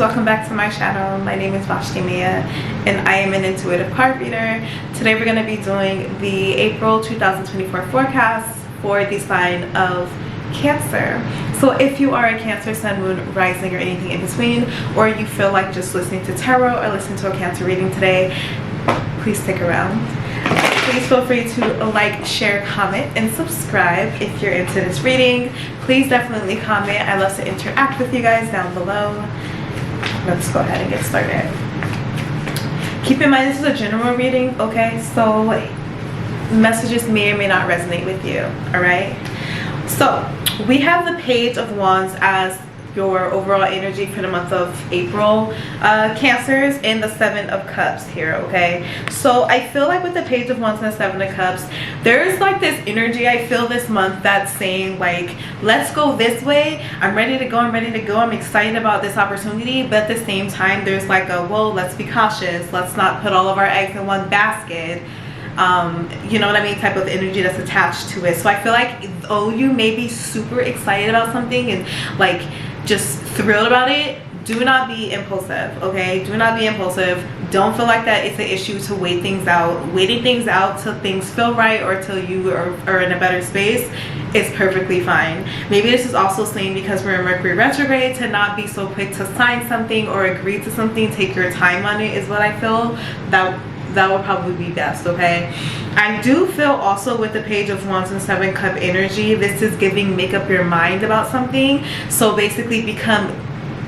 welcome back to my channel. My name is Vashti Ma'a and I am an intuitive card reader. Today we're going to be doing the April 2024 forecast for the sign of Cancer. So if you are a Cancer, Sun, Moon, Rising, or anything in between, or you feel like just listening to tarot or listening to a Cancer reading today, please stick around. Please feel free to like, share, comment, and subscribe if you're into this reading. Please definitely comment. I love to interact with you guys down below. Let's go ahead and get started. Keep in mind this is a general reading, okay? So messages may or may not resonate with you, all right? So we have the Page of Wands as your overall energy for the month of April, Cancers, and the Seven of Cups here, okay? So I feel like with the Page of Wands and the Seven of Cups, there's like this energy I feel this month that's saying like, let's go this way. I'm ready to go, I'm excited about this opportunity, but at the same time there's like a, whoa, let's be cautious, let's not put all of our eggs in one basket. You know what I mean, type of energy that's attached to it. So I feel like, oh, you may be super excited about something and like just thrilled about it, do not be impulsive, okay? Do not be impulsive. Don't feel like that it's an issue to wait things out. Waiting things out till things feel right or till you are in a better space is perfectly fine. Maybe this is also saying, because we're in Mercury retrograde, to not be so quick to sign something or agree to something. Take your time on it is what I feel. That would probably be best, okay? I do feel also with the Page of Wands and Seven Cup energy, this is giving make up your mind about something. So basically become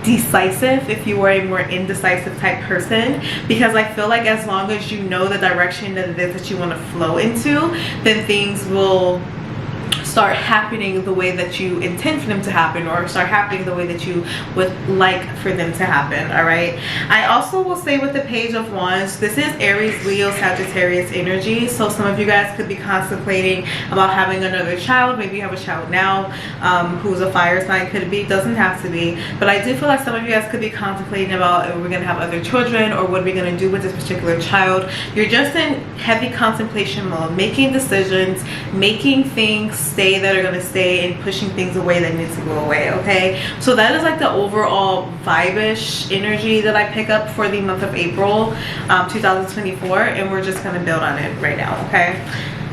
decisive if you are a more indecisive type person, because I feel like as long as you know the direction that it is that you want to flow into, then things will start happening the way that you intend for them to happen, or start happening the way that you would like for them to happen, all right? I also will say with the Page of Wands, this is Aries, Leo, Sagittarius energy. So some of you guys could be contemplating about having another child. Maybe you have a child now who's a fire sign. Could be, doesn't have to be, but I do feel like some of you guys could be contemplating about if we're gonna have other children or what are we gonna do with this particular child. You're just in heavy contemplation mode, making decisions, making things stay that are going to stay, and pushing things away that need to go away, okay? So that is like the overall vibe-ish energy that I pick up for the month of April 2024, and we're just going to build on it right now, okay?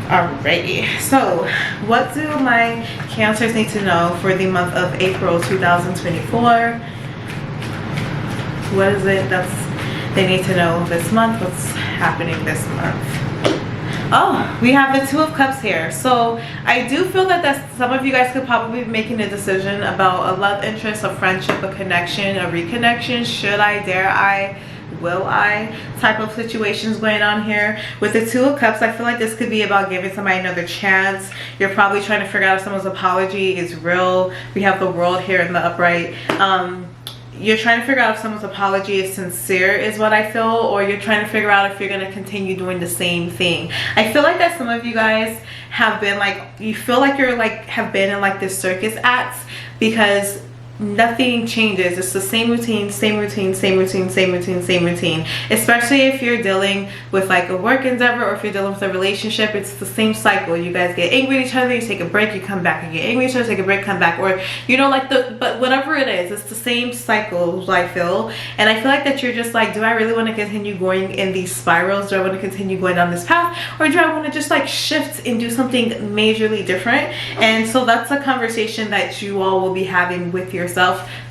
Alrighty, so what do my Cancers need to know for the month of April 2024? What is it that's they need to know this month? What's happening this month? Oh, we have the Two of Cups here. So I do feel that some of you guys could probably be making a decision about a love interest, a friendship, a connection, a reconnection. Should I, dare I, will I type of situations going on here. With the Two of Cups, I feel like this could be about giving somebody another chance. You're probably trying to figure out if someone's apology is real. We have the World here in the upright. You're trying to figure out if someone's apology is sincere is what I feel, or you're trying to figure out if you're going to continue doing the same thing. I feel like that some of you guys have been like, you feel like you're like, have been in like this circus acts, because nothing changes. It's the same routine, same routine, same routine, same routine, same routine. Especially if you're dealing with like a work endeavor, or if you're dealing with a relationship, it's the same cycle. You guys get angry at each other, you take a break, you come back, and get angry at each other, take a break, come back, or you know, like but whatever it is, it's the same cycle, I feel. And I feel like that you're just like, do I really want to continue going in these spirals? Do I want to continue going down this path, or do I want to just like shift and do something majorly different? And so that's a conversation that you all will be having with yourself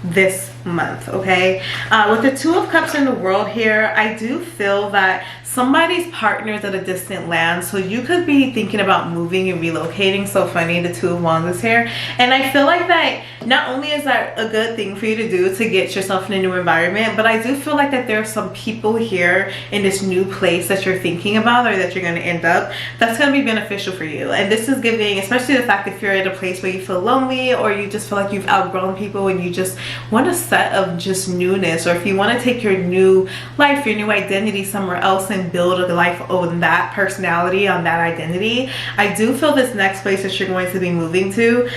this month, okay? With the Two of Cups in the World here, I do feel that somebody's partner is at a distant land, so you could be thinking about moving and relocating. So funny, the Two of Wands is here, and I feel like that not only is that a good thing for you to do to get yourself in a new environment, but I do feel like that there are some people here in this new place that you're thinking about, or that you're going to end up, that's going to be beneficial for you. And this is giving, especially the fact if you're at a place where you feel lonely, or you just feel like you've outgrown people and you just want a set of just newness, or if you want to take your new life, your new identity somewhere else and build a life on that personality, on that identity. I do feel this next place that you're going to be moving to,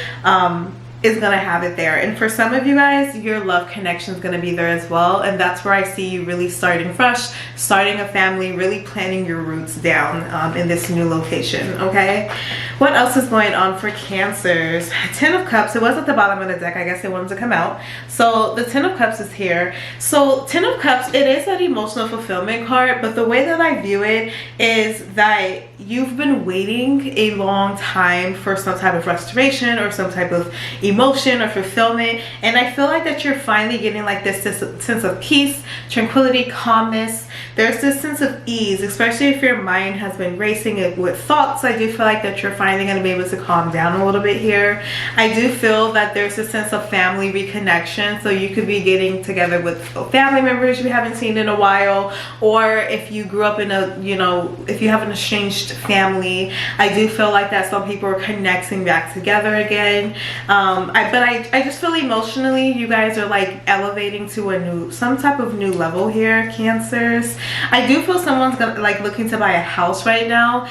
is gonna have it there. And for some of you guys, your love connection is gonna be there as well, and that's where I see you really starting fresh, starting a family, really planting your roots down in this new location. Okay, what else is going on for Cancers? Ten of Cups. It was at the bottom of the deck. I guess it wanted to come out, so the Ten of Cups is here. So Ten of Cups, it is an emotional fulfillment card, but the way that I view it is that you've been waiting a long time for some type of restoration or some type of emotion or fulfillment, and I feel like that you're finally getting like this sense of peace, tranquility, calmness. There's this sense of ease, especially if your mind has been racing it with thoughts. I do feel like that you're finally going to be able to calm down a little bit here. I do feel that there's a sense of family reconnection, so you could be getting together with family members you haven't seen in a while, or if you grew up in a, you know, if you have an estranged family, I do feel like that some people are connecting back together again. I just feel emotionally you guys are like elevating to some type of new level here, Cancers. I do feel someone's like looking to buy a house right now.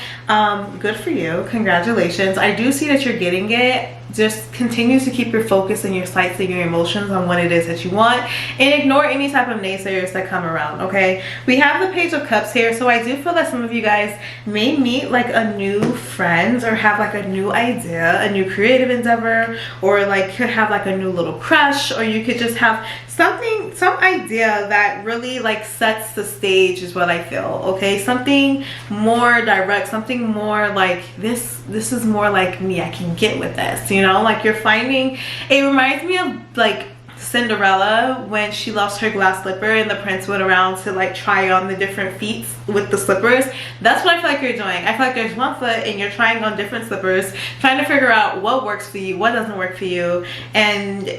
Good for you, congratulations. I do see that you're getting it. Just continue to keep your focus and your sights and your emotions on what it is that you want, and ignore any type of naysayers that come around. Okay, we have the Page of Cups here, so I do feel that some of you guys may meet like a new friend, or have like a new idea, a new creative endeavor, or like could have like a new little crush, or you could just have something, some idea that really like sets the stage is what I feel. Okay, something more direct, something more like this is more like me, I can get with this, you know, like you're finding, it reminds me of like Cinderella when she lost her glass slipper and the prince went around to like try on the different feet with the slippers. That's what I feel like you're doing. I feel like there's one foot and you're trying on different slippers, trying to figure out what works for you, what doesn't work for you, and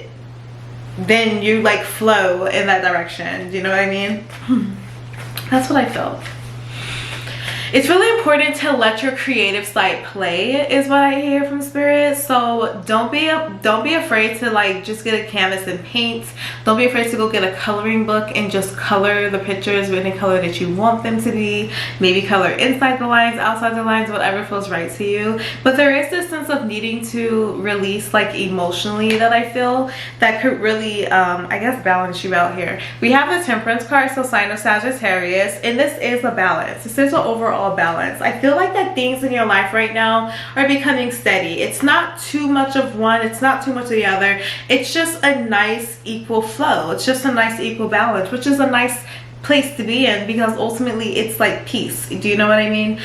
then you like flow in that direction. Do you know what I mean? That's what I felt. It's really important to let your creative side play is what I hear from Spirit. So don't be afraid to like just get a canvas and paint. Don't be afraid to go get a coloring book and just color the pictures with any color that you want them to be. Maybe color inside the lines, outside the lines, whatever feels right to you. But there is this sense of needing to release like emotionally that I feel that could really I guess balance you out here. We have the Temperance card, so sign of Sagittarius, and this is a balance. This is an overall balance. I feel like that things in your life right now are becoming steady. It's not too much of one, it's not too much of the other. It's just a nice equal flow. It's just a nice equal balance, which is a nice place to be in, because ultimately it's like peace. Do you know what I mean?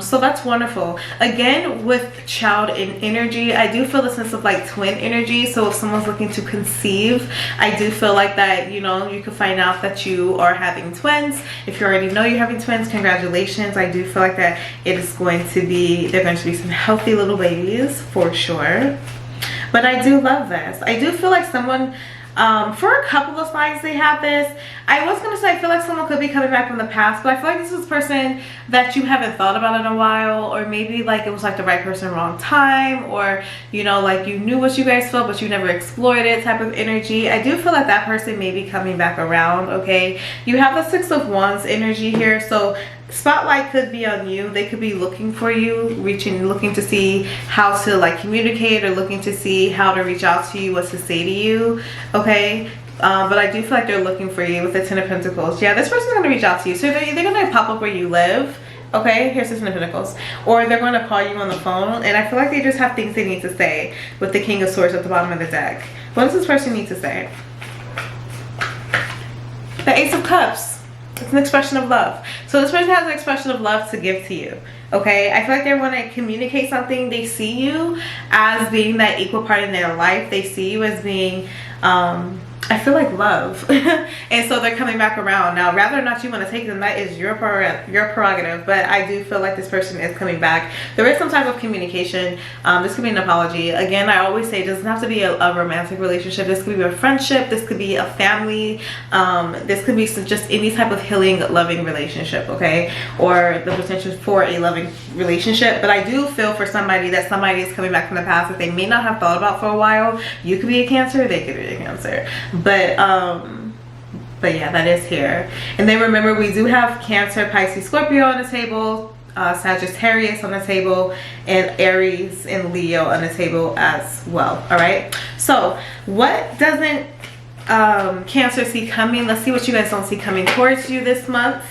So that's wonderful. Again, with child in energy, I do feel a sense of like twin energy. So if someone's looking to conceive, I do feel like that, you know, you could find out that you are having twins. If you already know you're having twins, congratulations. I do feel like that it is going to be, they're going to be some healthy little babies for sure. But I do love this. I do feel like someone, for a couple of signs they have this. I was gonna say I feel like someone could be coming back from the past, but I feel like this is a person that you haven't thought about in a while, or maybe like it was like the right person wrong time, or you know, like you knew what you guys felt but you never explored it type of energy. I do feel like that person may be coming back around. Okay, you have the Six of Wands energy here, so spotlight could be on you. They could be looking for you, looking to see how to like communicate, or looking to see how to reach out to you, what to say to you. Okay, but I do feel like they're looking for you with the Ten of Pentacles. Yeah, this person's going to reach out to you, so they're either going to pop up where you live. Okay, here's the Ten of Pentacles, or they're going to call you on the phone, and I feel like they just have things they need to say with the King of Swords at the bottom of the deck. What does this person need to say? The Ace of Cups. It's an expression of love. So this person has an expression of love to give to you. Okay, I feel like they want to communicate something. They see you as being that equal part in their life. They see you as being I feel like love. And so they're coming back around. Now, whether or not you want to take them, that is your prerogative, but I do feel like this person is coming back. There is some type of communication. This could be an apology. Again, I always say it doesn't have to be a romantic relationship. This could be a friendship. This could be a family. This could be just any type of healing, loving relationship, okay? Or the potential for a loving relationship. But I do feel for somebody that somebody is coming back from the past that they may not have thought about for a while. You could be a Cancer, they could be a Cancer. But yeah, that is here. And then remember, we do have Cancer, Pisces, Scorpio on the table. Sagittarius on the table, and Aries and Leo on the table as well. All right, so what doesn't Cancer see coming? Let's see what you guys don't see coming towards you this month.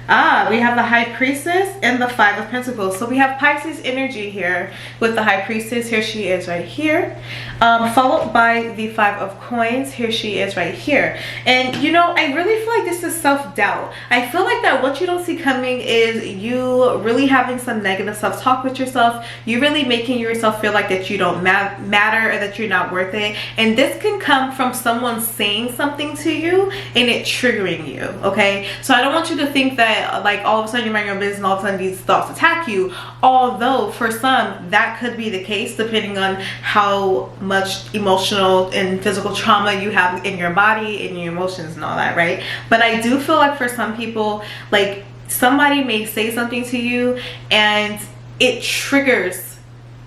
We have the High Priestess and the Five of Pentacles. So we have Pisces energy here with the High Priestess. Here she is right here. Followed by the Five of Coins. Here she is right here. And you know, I really feel like this is self-doubt. I feel like that what you don't see coming is you really having some negative self-talk with yourself. You really making yourself feel like that you don't matter or that you're not worth it. And this can come from someone saying something to you and it triggering you, okay? So I don't want you to think that like all of a sudden you're minding your business and all of a sudden these thoughts attack you, although for some that could be the case depending on how much emotional and physical trauma you have in your body and your emotions and all that, right? But I do feel like for some people, like somebody may say something to you and it triggers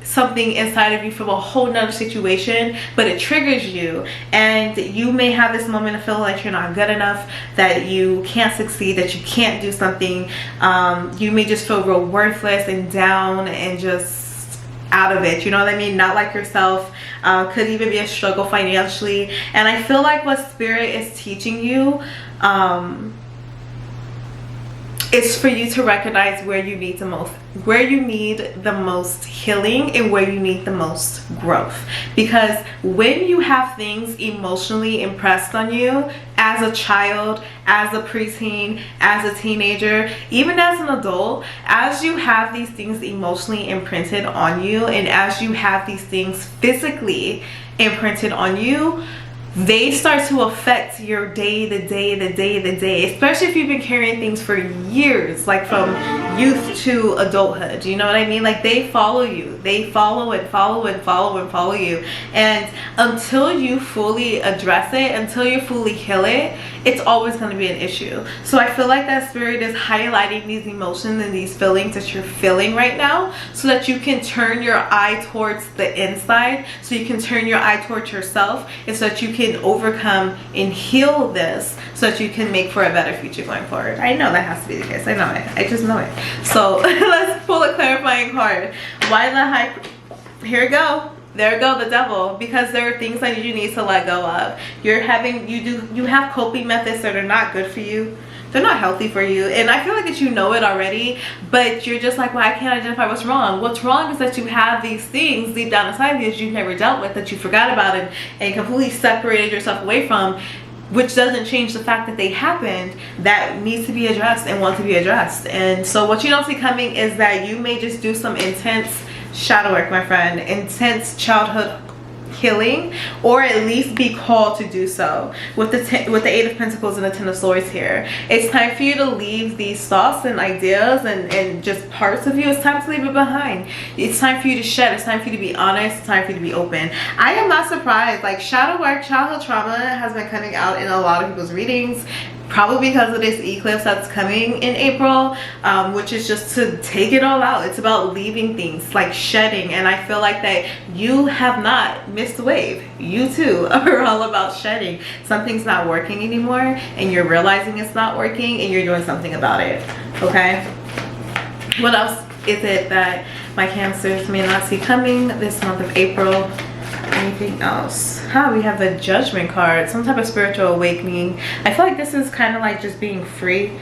something inside of you from a whole nother situation, but it triggers you and you may have this moment of feeling like you're not good enough, that you can't succeed, that you can't do something. You may just feel real worthless and down and just out of it, you know what I mean? Not like yourself. Could even be a struggle financially. And I feel like what Spirit is teaching you is for you to recognize where you need the most healing and where you need the most growth. Because when you have things emotionally impressed on you as a child, as a preteen, as a teenager, even as an adult, as you have these things emotionally imprinted on you and as you have these things physically imprinted on you, they start to affect your day, especially if you've been carrying things for years, like from youth to adulthood, you know what I mean? Like they follow you, they follow and follow and follow and follow you, and until you fully address it, until you fully heal it, it's always going to be an issue. So I feel like that Spirit is highlighting these emotions and these feelings that you're feeling right now so that you can turn your eye towards the inside, so you can turn your eye towards yourself, and so that you can overcome and heal this so that you can make for a better future going forward. I know that has to be the case. I know it. I just know it. So let's pull a clarifying card. Why the High? Here we go. There we go, the Devil. Because there are things that you need to let go of. You have coping methods that are not good for you. They're not healthy for you, and I feel like that you know it already, but you're just like, well, I can't identify what's wrong. What's wrong is that you have these things deep down inside of you that you've never dealt with, that you forgot about it and completely separated yourself away from, which doesn't change the fact that they happened, that needs to be addressed and want to be addressed. And so what you don't see coming is that you may just do some intense shadow work, my friend, intense childhood healing, or at least be called to do so. With the Eight of Pentacles and the Ten of Swords here, it's time for you to leave these thoughts and ideas and just parts of you. It's time to leave it behind. It's time for you to shed. It's time for you to be honest. It's time for you to be open. I am not surprised. Like shadow work, childhood trauma has been coming out in a lot of people's readings, probably because of this eclipse that's coming in April, which is just to take it all out. It's about leaving things, like shedding. And I feel like that you have not missed the wave. You too are all about shedding. Something's not working anymore and you're realizing it's not working and you're doing something about it, okay? What else is it that my Cancers may not see coming this month of April? Anything else? We have the Judgment card, some type of spiritual awakening. I feel like this is kind of like just being free.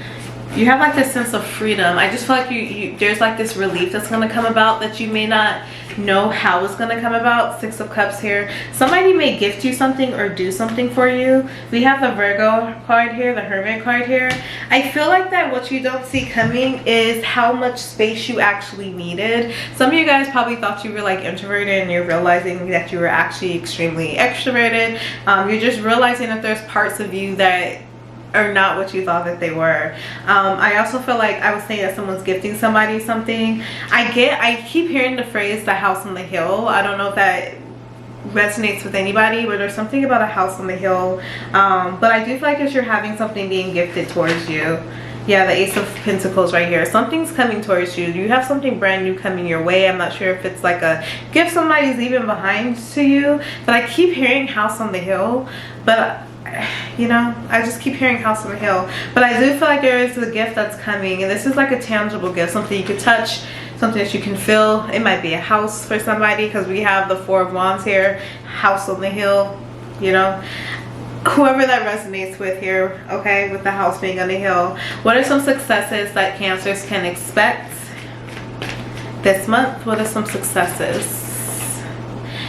You have like this sense of freedom. I just feel like there's like this relief that's going to come about that you may not know how it's going to come about. Six of Cups here. Somebody may gift you something or do something for you. We have the Virgo card here, the Hermit card here. I feel like that what you don't see coming is how much space you actually needed. Some of you guys probably thought you were like introverted and you're realizing that you were actually extremely extroverted. You're just realizing that there's parts of you that are not what you thought that they were. I also feel like I was saying that someone's gifting somebody something. I keep hearing the phrase the house on the hill. I don't know if that resonates with anybody, but there's something about a house on the hill. But I do feel like as you're having something being gifted towards you. Yeah, the Ace of Pentacles right here. Something's coming towards you. You have something brand new coming your way. I'm not sure if it's like a gift somebody's leaving behind to you, but I keep hearing house on the hill. But you know, I just keep hearing House on the Hill. But I do feel like there is a gift that's coming, and this is like a tangible gift, something you can touch, something that you can feel. It might be a house for somebody, because we have the Four of Wands here, House on the Hill, you know. Whoever that resonates with here, okay, with the house being on the hill. What are some successes that Cancers can expect this month? What are some successes?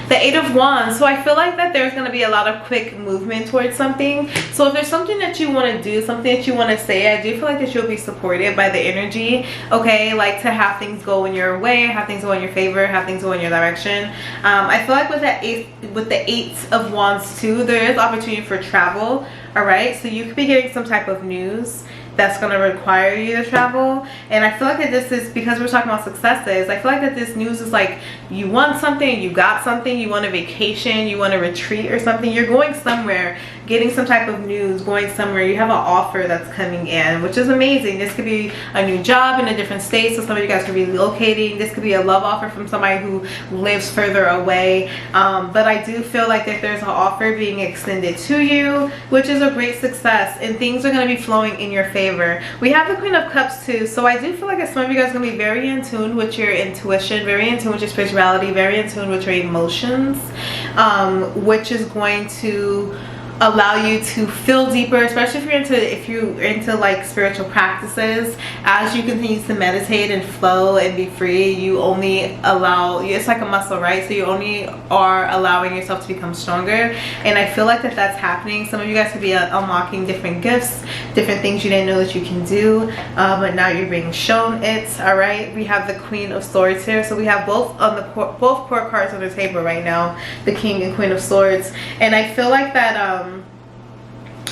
The Eight of Wands. So I feel like that there's going to be a lot of quick movement towards something. So if there's something that you want to do, something that you want to say, I do feel like that you'll be supported by the energy, okay? Like to have things go in your way, have things go in your favor, have things go in your direction. I feel like with the Eight of Wands too, there is opportunity for travel, all right? So you could be getting some type of news that's going to require you to travel. And I feel like that this is, because we're talking about successes, I feel like that this news is like you want something, you got something, you want a vacation, you want a retreat or something, you're going somewhere, getting some type of news, going somewhere, you have an offer that's coming in, which is amazing. This could be a new job in a different state, so some of you guys could be relocating. This could be a love offer from somebody who lives further away, but I do feel like that there's an offer being extended to you, which is a great success, and things are going to be flowing in your favor. We have the Queen of Cups too, so I do feel like some of you guys are going to be very in tune with your intuition, very in tune with your spirituality, very in tune with your emotions, which is going to allow you to feel deeper, especially if you're into like spiritual practices. As you continue to meditate and flow and be free, you only allow, it's like a muscle, right? So you only are allowing yourself to become stronger, and I feel like that's happening. Some of you guys could be unlocking different gifts, different things you didn't know that you can do, but now you're being shown it. All right, we have the Queen of Swords here, so we have both court cards on the table right now, the King and Queen of Swords. And I feel like that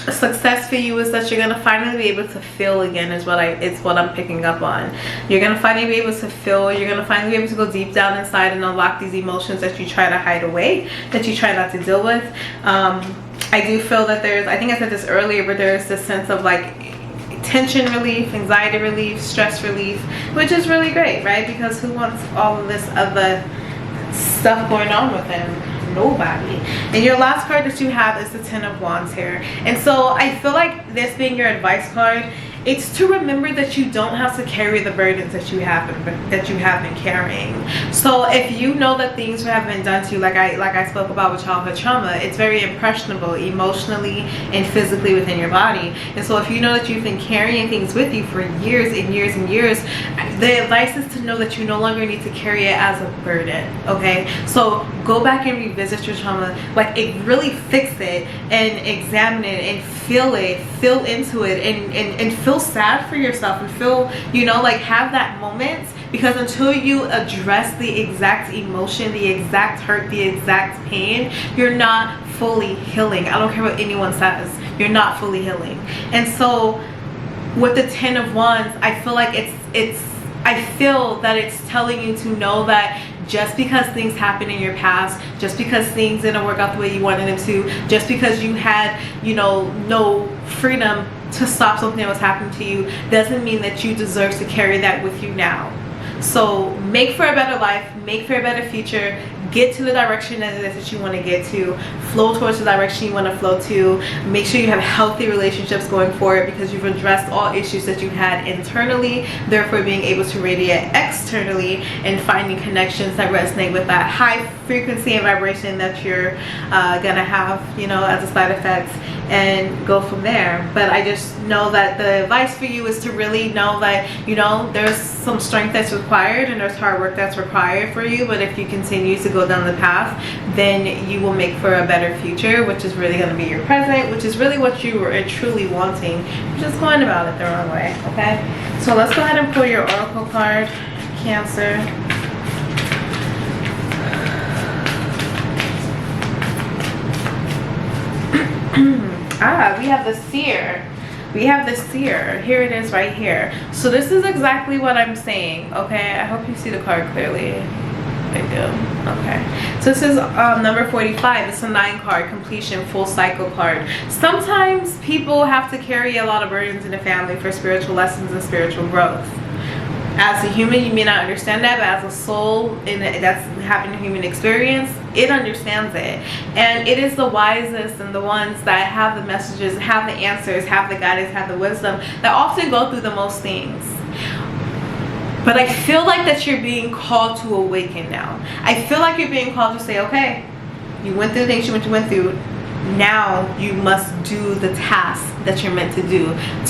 success for you is that you're gonna finally be able to feel again, is what I'm picking up on. You're gonna finally be able to feel, you're gonna finally be able to go deep down inside and unlock these emotions that you try to hide away, that you try not to deal with. I do feel that there's, I think I said this earlier, but there's this sense of like tension relief, anxiety relief, stress relief, which is really great, right? Because who wants all of this other stuff going on with them? Nobody. And your last card that you have is the Ten of Wands here. And so I feel like this being your advice card, it's to remember that you don't have to carry the burdens that you have been carrying. So if you know that things have been done to you, like I spoke about with childhood trauma, it's very impressionable emotionally and physically within your body. And so if you know that you've been carrying things with you for years and years and years, the advice is to know that you no longer need to carry it as a burden, okay? So go back and revisit your trauma, like really fix it and examine it and feel into it, and feel sad for yourself, and feel, you know, like have that moment, because until you address the exact emotion, the exact hurt, the exact pain, you're not fully healing. I don't care what anyone says, you're not fully healing. And so with the Ten of Wands, I feel like I feel that it's telling you to know that just because things happened in your past, just because things didn't work out the way you wanted them to, just because you had, you know, no freedom to stop something that was happening to you, doesn't mean that you deserve to carry that with you now. So make for a better life, make for a better future, get to the direction that it is that you want to get to, flow towards the direction you want to flow to. Make sure you have healthy relationships going forward, because you've addressed all issues that you had internally, therefore being able to radiate externally and finding connections that resonate with that high frequency and vibration that you're gonna have, you know, as a side effect, and go from there. But I just know that the advice for you is to really know that, you know, there's some strength that's required and there's hard work that's required for you, but if you continue to go down the path, then you will make for a better future, which is really going to be your present, which is really what you were truly wanting. You're just going about it the wrong way, okay? So let's go ahead and pull your oracle card, Cancer. We have the Seer. We have the Seer. Here it is right here. So this is exactly what I'm saying, okay? I hope you see the card clearly. I do. Okay. So this is number 45. It's a 9 card, completion, full cycle card. Sometimes people have to carry a lot of burdens in the family for spiritual lessons and spiritual growth. As a human, you may not understand that, but as a soul that's having a human experience, it understands it. And it is the wisest and the ones that have the messages, have the answers, have the guidance, have the wisdom, that often go through the most things. But I feel like that you're being called to awaken now. I feel like you're being called to say, okay, you went through the things you went through. Now you must do the task that you're meant to do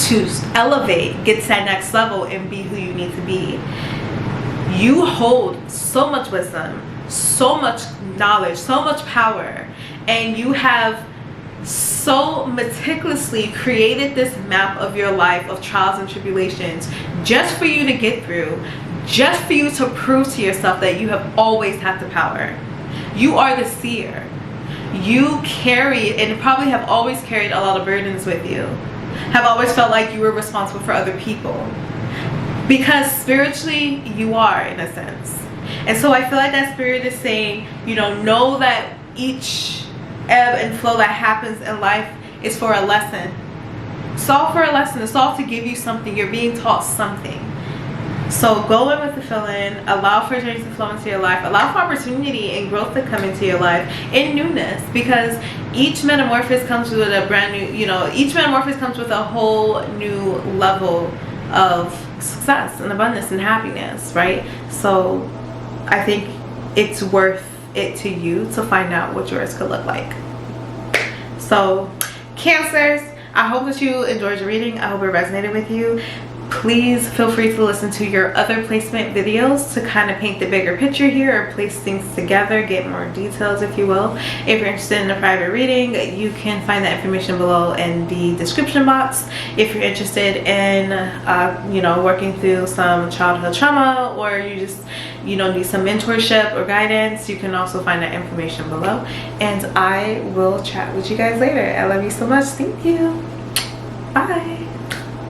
to elevate, get to that next level, and be who you need to be. You hold so much wisdom, so much knowledge, so much power, and you have so meticulously created this map of your life of trials and tribulations just for you to get through, just for you to prove to yourself that you have always had the power. You are the seer. You carry and probably have always carried a lot of burdens with you, have always felt like you were responsible for other people, because spiritually you are, in a sense. And so I feel like that spirit is saying, you know that each ebb and flow that happens in life is for a lesson. It's all for a lesson. It's all to give you something. You're being taught something. So go in with the feeling, allow for journeys to flow into your life, allow for opportunity and growth to come into your life in newness, because each metamorphosis comes with a brand new, each metamorphosis comes with a whole new level of success and abundance and happiness, right? So I think it's worth it to you to find out what yours could look like. So Cancers, I hope that you enjoyed your reading. I hope it resonated with you. Please feel free to listen to your other placement videos to kind of paint the bigger picture here, or place things together, get more details, if you will. If you're interested in a private reading, you can find that information below in the description box. If you're interested in working through some childhood trauma, or you just need some mentorship or guidance, you can also find that information below. And I will chat with you guys later. I love you so much. Thank you. Bye.